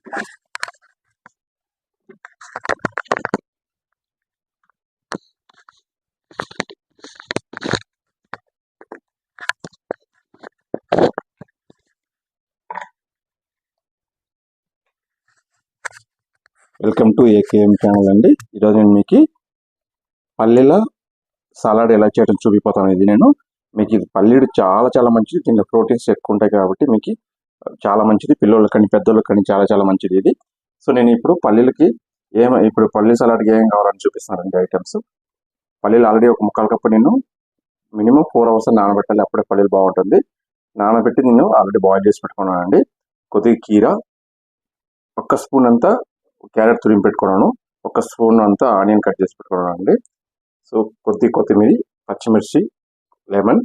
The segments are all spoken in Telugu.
వెల్కమ్ టు ఏకేఎం ఛానల్ అండి. ఈరోజు నేను మీకు పల్లీల సలాడ్ ఎలా చేయడం చూపిపోతాను. నేను మీకు ఇది పల్లీడు చాలా మంచిది. దీంట్లో ప్రోటీన్స్ ఎక్కువ ఉంటాయి కాబట్టి మీకు చాలా మంచిది. పిల్లలకి కానీ పెద్దోళ్ళకి కానీ చాలా మంచిది ఇది. సో నేను ఇప్పుడు పల్లీలకి ఇప్పుడు పల్లీ సలాడ్కి ఏం కావాలని చూపిస్తున్నానండి ఐటమ్స్. పల్లీలు ఆల్రెడీ ఒక ముక్కాలు కప్పు నేను మినిమం 4 hours నానబెట్టాలి, అప్పుడే పల్లీలు బాగుంటుంది. నానబెట్టి నేను ఆల్రెడీ బాయిల్ చేసి పెట్టుకున్నానండి. కొద్దిగా కీర, 1 స్పూన్ అంతా క్యారెట్ తురిమి పెట్టుకున్నాను, 1 స్పూన్ అంతా ఆనియన్ కట్ చేసి పెట్టుకున్నాను అండి. సో కొత్తిమీర, పచ్చిమిర్చి, lemon,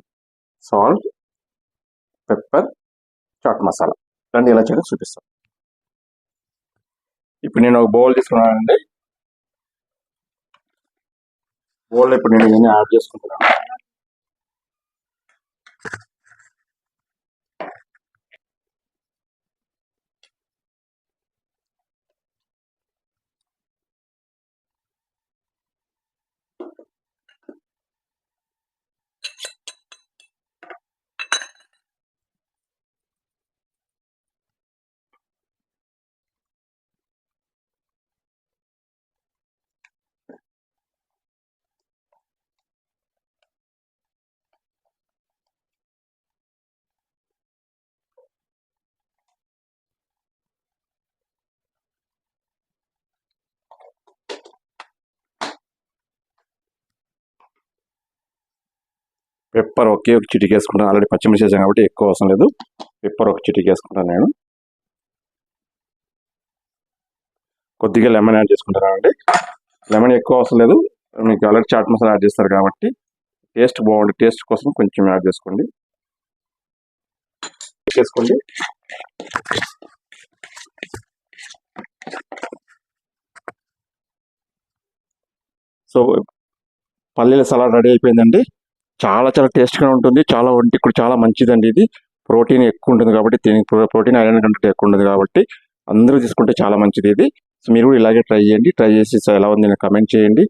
salt, pepper, chaat masala ఇలాంటి ఎలా చేయడం చూపిస్తాను. ఇప్పుడు నేను ఒక బౌల్ తీసుకున్నానండి. బౌల్లో ఇప్పుడు నేను ఇవన్నీ యాడ్ చేసుకుంటున్నాను. పెప్పర్ ఒక చిటికి వేసుకుంటాను. ఆల్రెడీ పచ్చిమిర్చి వేసాను కాబట్టి ఎక్కువ అవసరం లేదు. పెప్పర్ ఒక చిటికి వేసుకుంటాను నేను. కొద్దిగా లెమన్ యాడ్ చేసుకుంటాను అండి. లెమన్ ఎక్కువ అవసరం లేదు, మీకు ఆల్రెడీ చాట్ మసాలా యాడ్ చేస్తారు కాబట్టి టేస్ట్ బాగుంది. టేస్ట్ కోసం కొంచెం యాడ్ చేసుకోండి. సో పల్లీల సలాడ్ రెడీ అయిపోయిందండి. చాలా టేస్ట్గా ఉంటుంది. ఒంటికి కూడా చాలా మంచిదండి. ఇది ప్రోటీన్ ఎక్కువ ఉంటుంది కాబట్టి, ప్రోటీన్ ఐరన్ కంటెంట్ ఎక్కువ ఉంటుంది కాబట్టి అందరూ తీసుకుంటే చాలా మంచిది ఇది. సో మీరు కూడా ఇలాగే ట్రై చేయండి. ట్రై చేసి ఎలా ఉంది కమెంట్ చేయండి.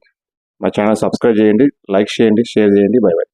మా ఛానల్ సబ్స్క్రైబ్ చేయండి, లైక్ చేయండి, షేర్ చేయండి. By by.